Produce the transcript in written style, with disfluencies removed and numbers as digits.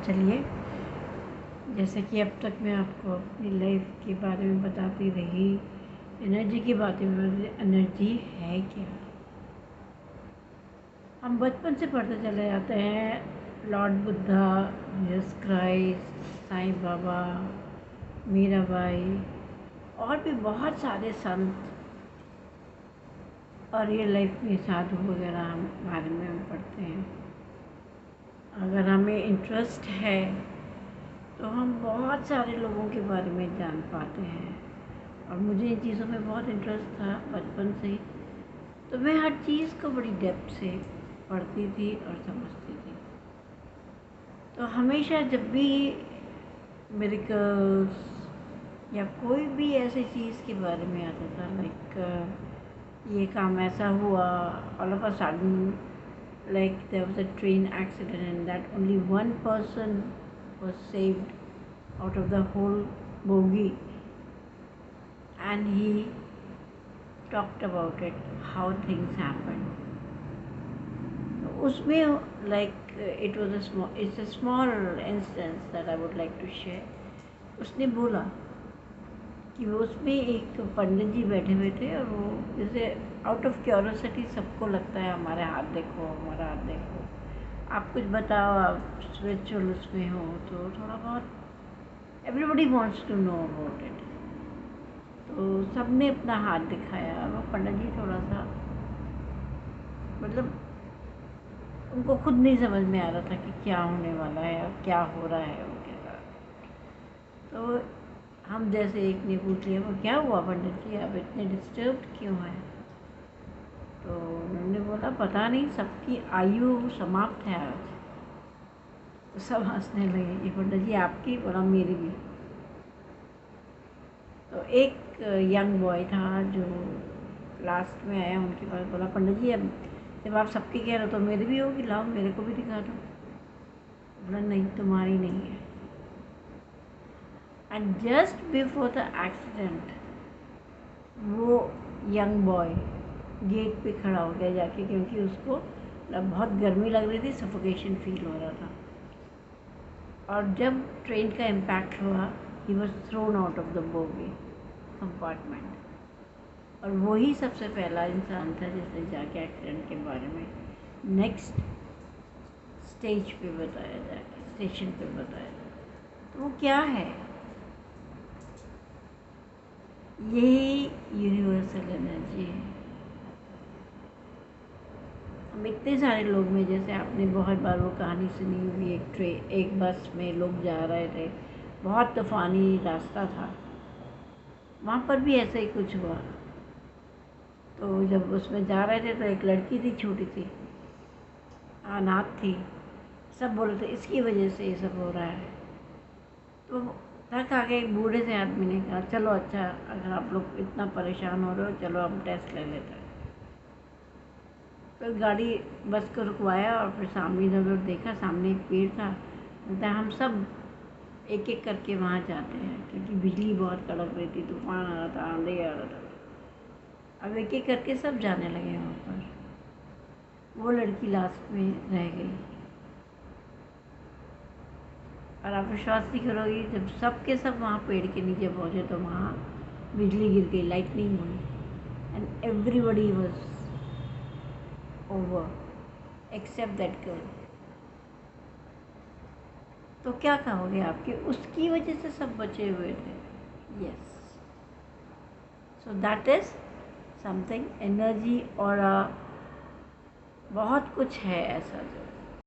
चलिए, जैसे कि अब तक मैं आपको अपनी लाइफ के बारे में बताती रही, एनर्जी की बातें में, एनर्जी है क्या। हम बचपन से पढ़ते चले जाते हैं Lord Buddha, Jesus Christ, Sai Baba, Mirabai और भी बहुत सारे संत और रियल लाइफ में साधु वगैरह हम बारे में हम पढ़ते हैं। अगर हमें इंटरेस्ट है तो हम बहुत सारे लोगों के बारे में जान पाते हैं, और मुझे इन चीज़ों में बहुत इंटरेस्ट था बचपन से ही, तो मैं हर चीज़ को बड़ी डेप्थ से पढ़ती थी और समझती थी। तो हमेशा जब भी मिरेकल्स या कोई भी ऐसी चीज़ के बारे में आता था, लाइक ये काम ऐसा हुआ, all of a sudden like there was a train accident and that only one person was saved out of the whole bogie, and he talked about it, how things happened. उसमें like it's a small instance that I would like to share. उसने बोला कि वो उसमें एक पंडित जी बैठे हुए थे, और वो जैसे आउट ऑफ क्यूरोसिटी सबको लगता है हमारे हाथ देखो, हमारा हाथ देखो, आप कुछ बताओ, आप स्पिरिचुअल उसमें हो तो थोड़ा बहुत everybody wants to know about it. तो सब ने अपना हाथ दिखाया। वो पंडित जी थोड़ा सा मतलब उनको खुद नहीं समझ में आ रहा था कि क्या होने वाला है और क्या हो रहा है उनके साथ। तो हम जैसे एक ने पूछ लिया, वो क्या हुआ पंडित जी, आप इतने डिस्टर्ब्ड क्यों हैं? तो उन्होंने बोला पता नहीं, सबकी आयु समाप्त है आज। तो सब हंसने लगे कि पंडित जी आपकी? बोला मेरी भी। तो एक यंग बॉय था जो लास्ट में आया उनके पास, बोला पंडित जी अब जब आप सबकी कह रहे हो तो मेरी भी होगी, लाओ मेरे को भी दिखा दो। बोला नहीं, तुम्हारी नहीं है। And just before the accident वो यंग बॉय गेट पे खड़ा हो गया जाके, क्योंकि उसको बहुत गर्मी लग रही थी, सफोकेशन फील हो रहा था। और जब ट्रेन का इम्पैक्ट हुआ, he was thrown out of the bogie compartment, और वही सबसे पहला इंसान था जिसने जाके एक्सीडेंट के बारे में नेक्स्ट स्टेज पे बताया, जाके स्टेशन पे बताया। तो वो क्या है? यही यूनिवर्सल एनर्जी है। हम इतने सारे लोग में, जैसे आपने बहुत बार वो कहानी सुनी होगी, एक बस में लोग जा रहे थे, बहुत तूफ़ानी रास्ता था, वहाँ पर भी ऐसा ही कुछ हुआ। तो जब उसमें जा रहे थे तो एक लड़की थी, छोटी सी, अनाथ थी। सब बोल रहे थे इसकी वजह से ये सब हो रहा है। तो थक आके एक बूढ़े से आदमी ने कहा चलो अच्छा, अगर आप लोग इतना परेशान हो रहे हो, चलो हम टेस्ट ले लेते हैं। तो गाड़ी बस को रुकवाया और फिर सामने इधर देखा, सामने एक पेड़ था। बोलता हम सब एक एक करके वहाँ जाते हैं, क्योंकि बिजली बहुत कड़क रही थी, तूफान आ रहा था, आंधी आ रहा था। अब एक एक करके सब जाने लगे वहाँ पर। वो लड़की लास्ट में रह गई। और आप विश्वास नहीं करोगी, जब सब के सब वहाँ पेड़ के नीचे पहुँचे तो वहाँ बिजली गिर गई, लाइटनिंग हुई, and everybody was over except that girl. तो क्या कहोगे आपके, उसकी वजह से सब बचे हुए थे? Yes, so that is something, energy और बहुत कुछ है ऐसा जो